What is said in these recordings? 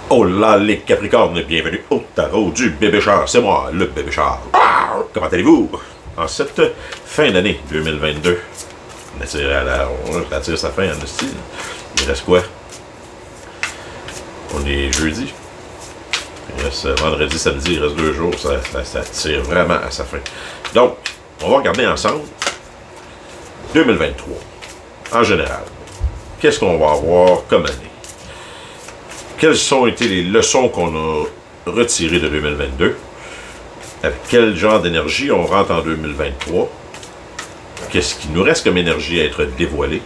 Oh là, les Capricornes, bienvenue au tarot du bébé Char. C'est moi, le bébé Char. Comment allez-vous? En cette fin d'année 2022, on attire sa fin en style. Il reste quoi? On est jeudi. Il reste vendredi, samedi, il reste 2 jours. Ça tire vraiment à sa fin. Donc, on va regarder ensemble 2023. En général, qu'est-ce qu'on va avoir comme année? Quelles ont été les leçons qu'on a retirées de 2022? Avec quel genre d'énergie on rentre en 2023? Qu'est-ce qui nous reste comme énergie à être dévoilé?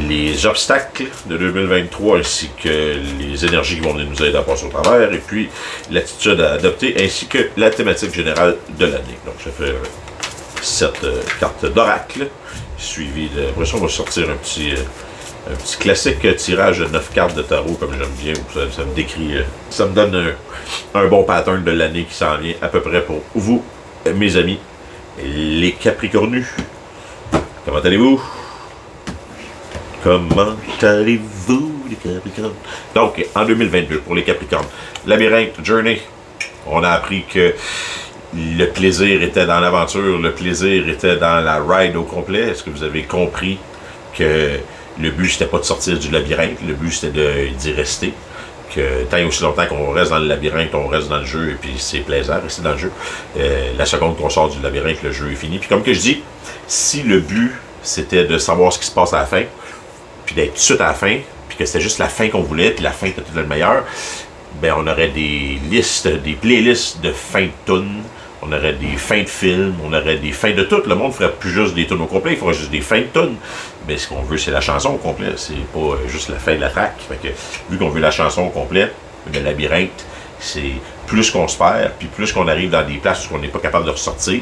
Les obstacles de 2023 ainsi que les énergies qui vont venir nous aider à passer au travers, et puis l'attitude à adopter ainsi que la thématique générale de l'année. Donc, je fais 7 cartes d'oracle, suivi de... Après ça, on va sortir un petit classique tirage de 9 cartes de tarot, comme j'aime bien, où ça me décrit, ça me donne un bon pattern de l'année qui s'en vient à peu près pour vous, mes amis, les Capricornus. Comment allez-vous? Comment allez-vous, les Capricornes? Donc, en 2022, pour les Capricornes, Labyrinthe, Journey, on a appris que le plaisir était dans l'aventure, le plaisir était dans la ride au complet. Est-ce que vous avez compris que le but, c'était pas de sortir du labyrinthe, le but, c'était d'y rester. Que tant et aussi longtemps qu'on reste dans le labyrinthe, on reste dans le jeu, et puis c'est plaisant, rester dans le jeu. La seconde qu'on sort du labyrinthe, le jeu est fini. Puis comme que je dis, si le but, c'était de savoir ce qui se passe à la fin, puis d'être tout de suite à la fin, puis que c'était juste la fin qu'on voulait, puis la fin était le meilleur, ben on aurait des listes, des playlists de fin de tunes, on aurait des fins de films, on aurait des fins de tout. Le monde ne ferait plus juste des tunes au complet, il ferait juste des fins de tunes. Mais ce qu'on veut, c'est la chanson au complet, c'est pas juste la fin de la track. Fait que, vu qu'on veut la chanson au complet, le labyrinthe, c'est plus qu'on se perd, puis plus qu'on arrive dans des places où on n'est pas capable de ressortir,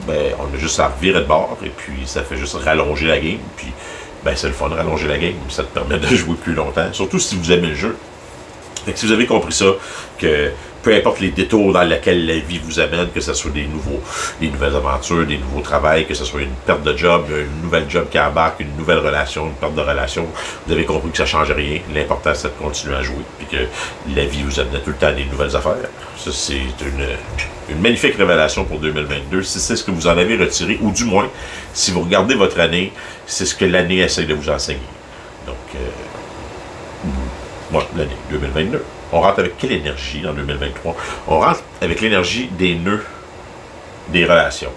ben on a juste à revirer de bord, et puis ça fait juste rallonger la game, puis ben c'est le fun de rallonger la game, ça te permet de jouer plus longtemps, surtout si vous aimez le jeu. Fait que si vous avez compris ça, que peu importe les détours dans lesquels la vie vous amène, que ce soit des nouvelles aventures, des nouveaux travails, que ce soit une perte de job, une nouvelle job qui embarque, une nouvelle relation, une perte de relation, vous avez compris que ça ne change rien. L'important, c'est de continuer à jouer, puis que la vie vous amène tout le temps des nouvelles affaires. Ça, c'est une magnifique révélation pour 2022. Si c'est ce que vous en avez retiré, ou du moins, si vous regardez votre année, c'est ce que l'année essaie de vous enseigner. Donc, l'année 2022. On rentre avec quelle énergie en 2023? On rentre avec l'énergie des nœuds, des relations.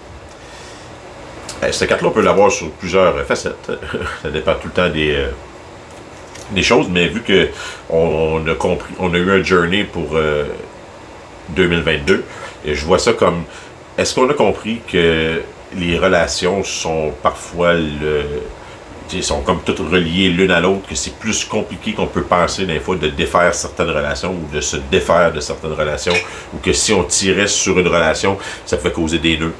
Cette carte-là, on peut l'avoir sur plusieurs facettes. Ça dépend tout le temps des choses, mais vu qu'on a compris, on a eu un journey pour 2022, et je vois ça comme, est-ce qu'on a compris que les relations sont parfois sont comme toutes reliées l'une à l'autre, que c'est plus compliqué qu'on peut penser des fois de défaire certaines relations ou de se défaire de certaines relations, ou que si on tirait sur une relation, ça pouvait causer des nœuds.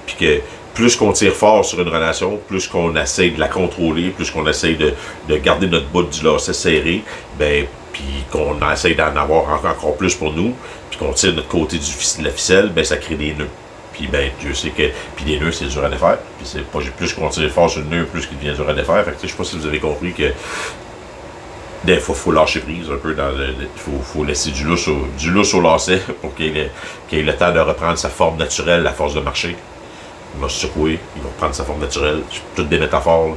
Puis que plus qu'on tire fort sur une relation, plus qu'on essaie de la contrôler, plus qu'on essaie de garder notre bout du lacet serré, ben, puis qu'on essaie d'en avoir encore plus pour nous, puis qu'on tire de notre côté de la ficelle, ben ça crée des nœuds. Puis ben, Dieu sait que. Puis des nœuds, c'est dur à défaire. Puis c'est pas plus qu'on tire fort sur le nœud, plus qu'il devient dur à défaire. Fait que je sais pas si vous avez compris que des fois, il faut lâcher prise un peu dans faut laisser du lousse au lacet pour qu'il ait le temps de reprendre sa forme naturelle à force de marcher. Il va se secouer, il va reprendre sa forme naturelle. Toutes des métaphores.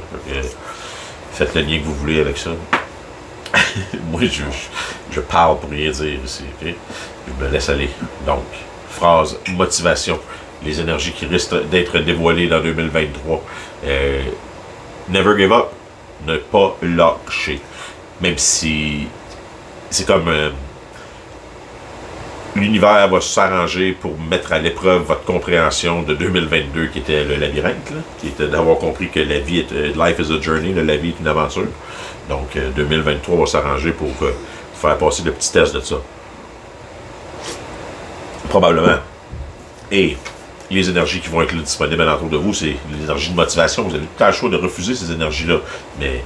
Faites le lien que vous voulez avec ça. Moi, je parle pour rien dire ici. Okay? Je me laisse aller. Donc, phrase motivation. Les énergies qui risquent d'être dévoilées dans 2023. Never give up. Ne pas lâcher. Même si c'est comme l'univers va s'arranger pour mettre à l'épreuve votre compréhension de 2022 qui était le labyrinthe, là, qui était d'avoir compris que la vie est life is a journey, la vie est une aventure. Donc 2023 va s'arranger pour faire passer le petit test de ça. Probablement. Et les énergies qui vont être là, disponibles alentour de vous, c'est l'énergie de motivation. Vous avez tout le choix de refuser ces énergies-là. Mais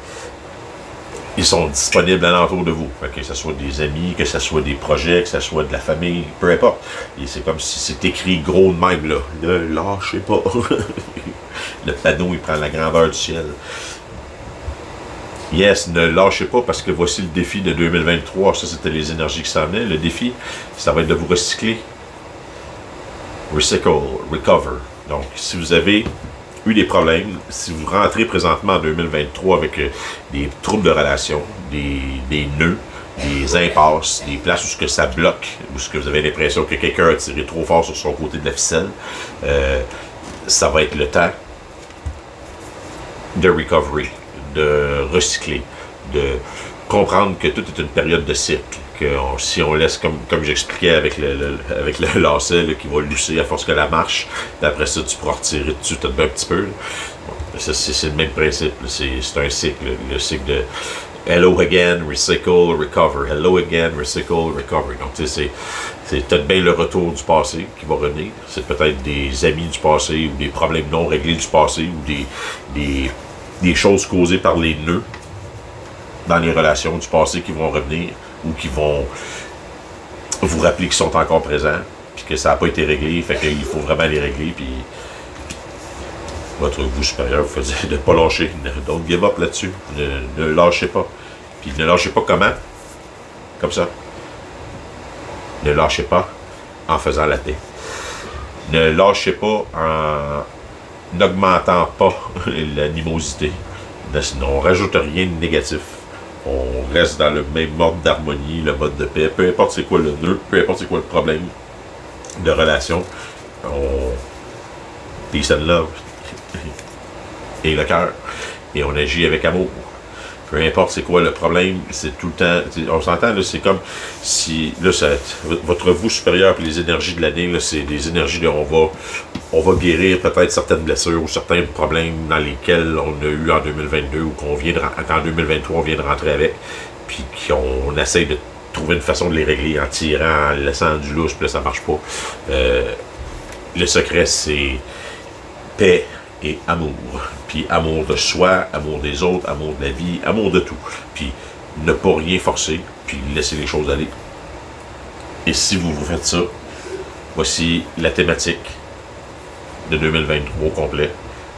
ils sont disponibles alentour de vous. Que ce soit des amis, que ce soit des projets, que ce soit de la famille, peu importe. Et c'est comme si c'est écrit gros de même, là. Ne lâchez pas. Le panneau, il prend la grandeur du ciel. Yes, ne lâchez pas parce que voici le défi de 2023. Ça, c'était les énergies qui s'en venaient. Le défi, ça va être de vous recycler. Recycle, recover. Donc, si vous avez eu des problèmes, si vous rentrez présentement en 2023 avec des troubles de relation, des nœuds, des impasses, des places où ce que ça bloque, où ce que vous avez l'impression que quelqu'un a tiré trop fort sur son côté de la ficelle, ça va être le temps de recovery, de recycler, de comprendre que tout est une période de cycle. Que si on laisse, comme j'expliquais avec le lacet là, qui va lucer à force que la marche, après ça, tu pourras retirer dessus tout un petit peu. Bon, c'est le même principe. C'est un cycle. Le cycle de hello again, recycle, recover. Hello again, recycle, recover. Donc, tu sais, c'est peut-être bien le retour du passé qui va revenir. C'est peut-être des amis du passé ou des problèmes non réglés du passé ou des choses causées par les nœuds dans les relations du passé qui vont revenir ou qui vont vous rappeler qu'ils sont encore présents, puis que ça n'a pas été réglé, fait qu'il faut vraiment les régler, puis votre vous supérieur vous fait dire de ne pas lâcher, don't give up là-dessus, ne lâchez pas. Puis ne lâchez pas comment? Comme ça. Ne lâchez pas en faisant la paix. Ne lâchez pas en n'augmentant pas l'animosité. On ne rajoute rien de négatif. On reste dans le même mode d'harmonie, le mode de paix. Peu importe c'est quoi le nœud, peu importe c'est quoi le problème de relation. Peace and love. Et le cœur. Et on agit avec amour. Peu importe c'est quoi le problème, c'est tout le temps. On s'entend, là, c'est comme si. Là, votre vous supérieur et les énergies de l'année, là, c'est des énergies de on va guérir peut-être certaines blessures ou certains problèmes dans lesquels on a eu en 2022 ou qu'en 2023 on vient de rentrer avec. Puis qu'on essaye de trouver une façon de les régler en tirant, en laissant du louche, puis là ça marche pas. Le secret, c'est paix et amour. Puis amour de soi, amour des autres, amour de la vie, amour de tout. Puis ne pas rien forcer, puis laisser les choses aller. Et si vous faites ça, voici la thématique de 2023 au complet.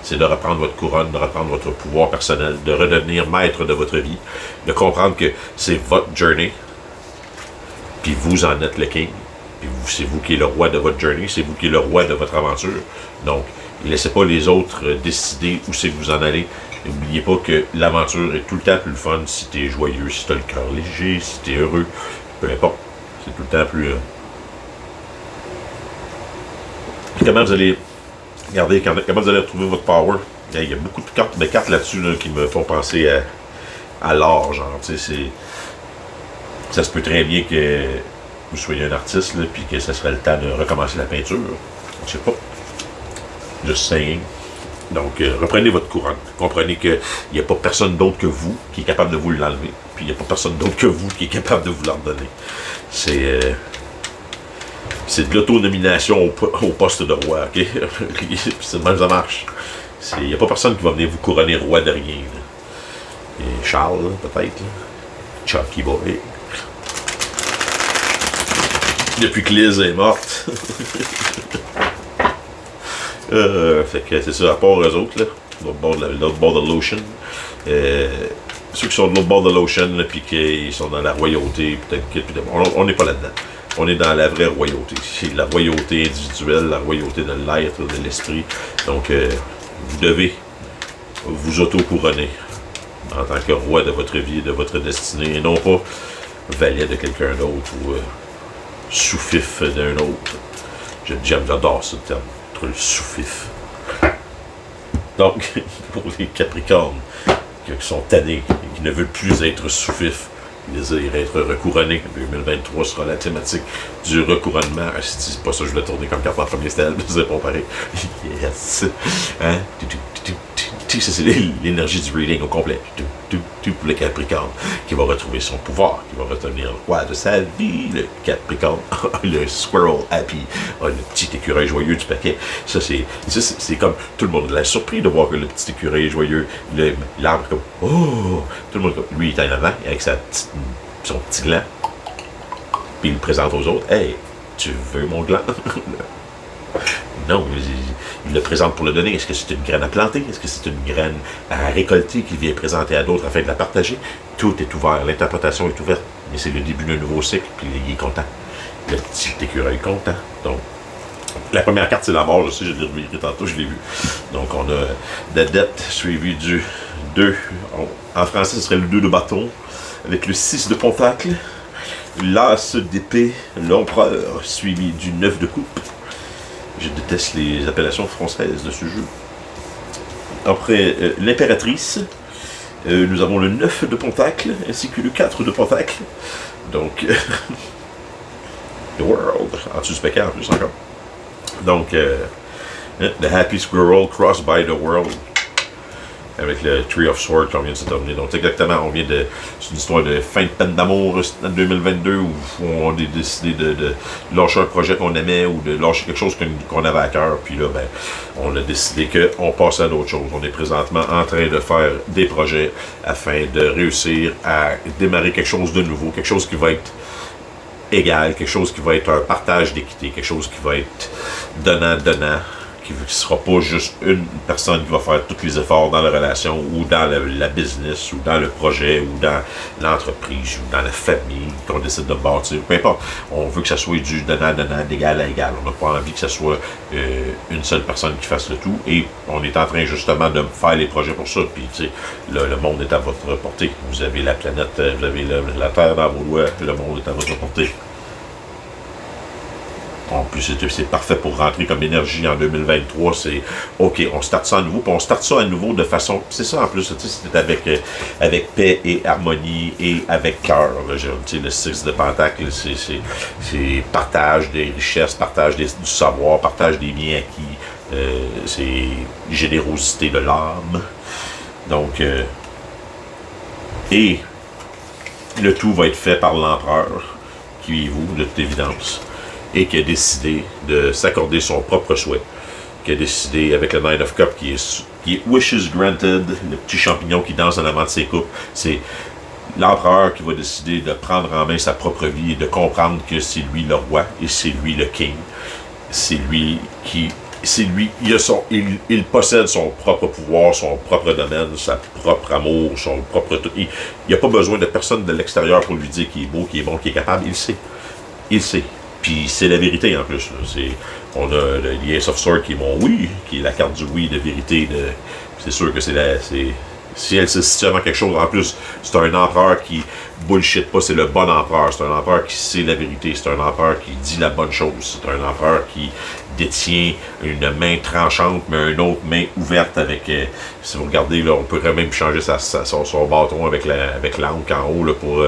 C'est de reprendre votre couronne, de reprendre votre pouvoir personnel, de redevenir maître de votre vie, de comprendre que c'est votre journey, puis vous en êtes le king, puis c'est vous qui êtes le roi de votre journey, c'est vous qui êtes le roi de votre aventure. Donc, laissez pas les autres décider où c'est que vous en allez. N'oubliez pas que l'aventure est tout le temps plus le fun si t'es joyeux, si t'as le cœur léger, si t'es heureux, peu importe. C'est tout le temps plus... Comment vous allez... Regardez, comment vous allez retrouver votre power? Il y a beaucoup de cartes là-dessus là, qui me font penser à l'art, genre, tu sais, ça se peut très bien que vous soyez un artiste, là, puis que ça serait le temps de recommencer la peinture. Je sais pas. Just saying. Donc, reprenez votre couronne. Comprenez qu'il n'y a pas personne d'autre que vous qui est capable de vous l'enlever, puis il n'y a pas personne d'autre que vous qui est capable de vous l'en donner. C'est de l'autonomination au poste de roi, ok? C'est de même ça marche. Il n'y a pas personne qui va venir vous couronner roi de rien. Là. Et Charles, peut-être. Chucky Boy. Depuis que Liz est morte. Fait que c'est ça, à part eux autres, là. L'autre bord de l'ocean. Ceux qui sont de l'autre bord de l'ocean, puis qui sont dans la royauté, peut-être on n'est pas là-dedans. On est dans la vraie royauté. C'est la royauté individuelle, la royauté de l'être, de l'esprit. Donc, vous devez vous auto-couronner en tant que roi de votre vie, de votre destinée, et non pas valet de quelqu'un d'autre ou sous-fif d'un autre. J'adore ce terme, être le sous-fif. Donc, pour les Capricornes qui sont tannés et qui ne veulent plus être sous-fif, désir être recouronné. 2023 sera la thématique du recouronnement. Ah, c'est pas ça que je voulais tourner comme carte en premier style, c'est pas pareil. Yes! Hein? C'est l'énergie du reading au complet. Pour le Capricorne, qui va retrouver son pouvoir, qui va retenir le roi de sa vie, le Capricorne, le squirrel happy, le petit écureuil joyeux du paquet. Ça, c'est comme tout le monde est surpris de voir que le petit écureuil est joyeux, l'arbre comme oh, tout le monde comme lui il est en avant avec son petit gland, puis il le présente aux autres. Hey, tu veux mon gland? Non, le présente pour le donner? Est-ce que c'est une graine à planter? Est-ce que c'est une graine à récolter qu'il vient présenter à d'autres afin de la partager? Tout est ouvert, l'interprétation est ouverte, mais c'est le début d'un nouveau cycle, puis il est content. Le petit écureuil est content. Donc, la première carte, c'est la mort, je sais, je l'ai reviré tantôt, je l'ai vu. Donc, on a la dette suivie du 2. En français, ce serait le 2 de bâton, avec le 6 de pentacle, l'as d'épée, l'empereur, suivi du 9 de coupe. Je déteste les appellations françaises de ce jeu. Après, l'impératrice, nous avons le 9 de pentacle, ainsi que le 4 de pentacle. Donc, The World, en dessous du paquet en plus encore. Donc, The Happy Squirrel Crossed by the World, avec le Tree of Swords qu'on vient de se terminer. Donc, exactement, c'est une histoire de fin de peine d'amour en 2022 où on a décidé de lâcher un projet qu'on aimait ou de lâcher quelque chose qu'on avait à cœur. Puis là, ben, on a décidé qu'on passait à d'autres choses. On est présentement en train de faire des projets afin de réussir à démarrer quelque chose de nouveau, quelque chose qui va être égal, quelque chose qui va être un partage d'équité, quelque chose qui va être donnant-donnant, qui ne sera pas juste une personne qui va faire tous les efforts dans la relation ou dans la business ou dans le projet ou dans l'entreprise ou dans la famille qu'on décide de bâtir. Peu importe, on veut que ça soit du donnant-donnant, d'égal à égal. On n'a pas envie que ce soit une seule personne qui fasse le tout et on est en train justement de faire les projets pour ça. Puis tu sais, le monde est à votre portée. Vous avez la planète, vous avez la Terre dans vos doigts, le monde est à votre portée. En plus, c'est parfait pour rentrer comme énergie en 2023. C'est OK, on starte ça à nouveau, puis on starte ça à nouveau de façon. C'est ça en plus, c'est avec paix et harmonie et avec cœur. Le 6 de Pentacle, c'est partage des richesses, partage du savoir, partage des biens acquis, c'est générosité de l'âme. Donc, et le tout va être fait par l'empereur, qui est vous, de toute évidence, et qui a décidé de s'accorder son propre souhait, qui a décidé avec le Nine of Cups, qui est Wishes Granted, le petit champignon qui danse en avant de ses coupes, c'est l'empereur qui va décider de prendre en main sa propre vie et de comprendre que c'est lui le roi et c'est lui le king, c'est lui qui... il possède son propre pouvoir, son propre domaine, son propre amour, son propre tout. Il n'a pas besoin de personne de l'extérieur pour lui dire qu'il est beau, qu'il est bon, qu'il est capable, il sait. Il sait. Puis c'est la vérité en plus. On a le Ace of Swords qui est mon oui, qui est la carte du oui de vérité. C'est sûr que si elle se situe avant quelque chose, en plus, c'est un empereur qui bullshit pas, c'est le bon empereur. C'est un empereur qui sait la vérité. C'est un empereur qui dit la bonne chose. C'est un empereur qui détient une main tranchante, mais une autre main ouverte avec... si vous regardez, là, on pourrait même changer son bâton avec l'encre en haut là, pour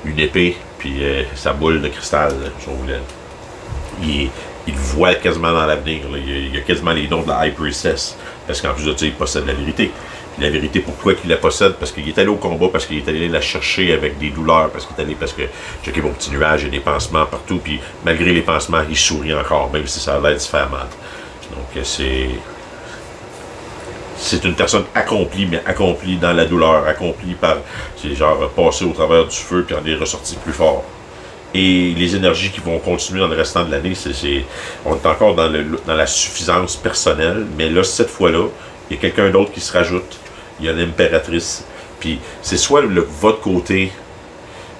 une épée, puis sa boule de cristal, si on voulait. Il voit quasiment dans l'avenir. Il a quasiment les dons de la High Priestess. Parce qu'en plus de ça, il possède la vérité. Puis la vérité, pourquoi il la possède? Parce qu'il est allé au combat, parce qu'il est allé la chercher avec des douleurs, parce que checker mon petit nuage, il y a des pansements partout, puis malgré les pansements, il sourit encore, même si ça a l'air de se faire mal. Donc c'est une personne accomplie, mais accomplie dans la douleur, accomplie par, c'est genre passer au travers du feu, puis en est ressorti plus fort. Et les énergies qui vont continuer dans le restant de l'année, on est encore dans la suffisance personnelle, mais là, cette fois-là, il y a quelqu'un d'autre qui se rajoute. Il y a l'impératrice. Puis c'est soit votre côté,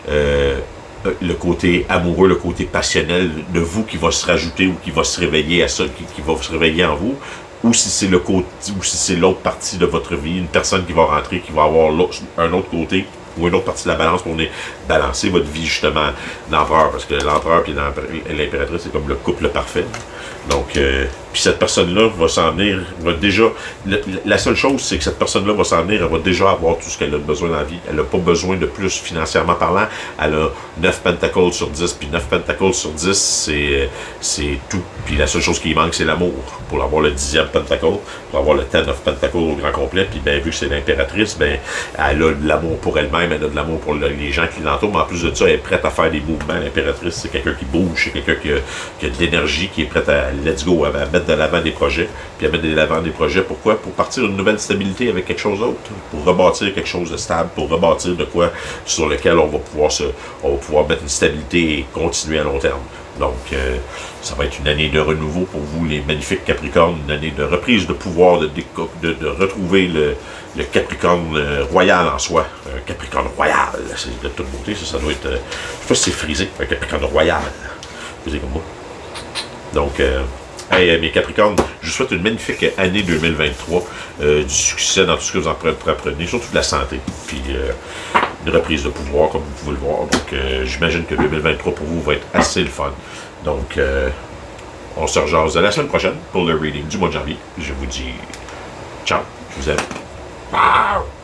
le côté amoureux, le côté passionnel de vous qui va se rajouter ou qui va se réveiller à ça, qui va se réveiller en vous, ou si c'est l'autre partie de votre vie, une personne qui va rentrer, qui va avoir un autre côté, ou une autre partie de la balance pour balancer votre vie justement l'empereur, parce que l'empereur et l'impératrice, c'est comme le couple parfait. Donc, puis cette personne-là va s'en venir, la seule chose, c'est que cette personne-là va s'en venir, elle va déjà avoir tout ce qu'elle a besoin dans la vie. Elle n'a pas besoin de plus financièrement parlant. Elle a 9 pentacles sur 10, puis 9 pentacles sur 10, c'est tout. Puis la seule chose qui manque, c'est l'amour. Pour avoir le 10e pentacle, pour avoir le 10 of pentacles au grand complet, puis ben, vu que c'est l'impératrice, ben, elle a de l'amour pour elle-même, elle a de l'amour pour les gens qui l'entourent, mais en plus de ça, elle est prête à faire des mouvements. L'impératrice, c'est quelqu'un qui bouge, c'est quelqu'un qui a de l'énergie, qui est prête à let's go, à mettre mettre de l'avant des projets. Puis à mettre de l'avant des projets, pourquoi? Pour partir une nouvelle stabilité avec quelque chose d'autre. Pour rebâtir quelque chose de stable, pour rebâtir de quoi sur lequel on va pouvoir mettre une stabilité et continuer à long terme. Donc, ça va être une année de renouveau pour vous, les magnifiques Capricornes, une année de reprise de pouvoir, de retrouver le Capricorne royal en soi. Un Capricorne royal, c'est de toute beauté, ça doit être... je sais pas si c'est frisé, un Capricorne royal. Frisé comme moi. Donc, hey, mes Capricornes, je vous souhaite une magnifique année 2023, du succès dans tout ce que vous entreprenez, surtout de la santé, puis une reprise de pouvoir, comme vous pouvez le voir. Donc, j'imagine que 2023 pour vous va être assez le fun. Donc, on se rejase la semaine prochaine pour le reading du mois de janvier. Je vous dis ciao, je vous aime. Wow!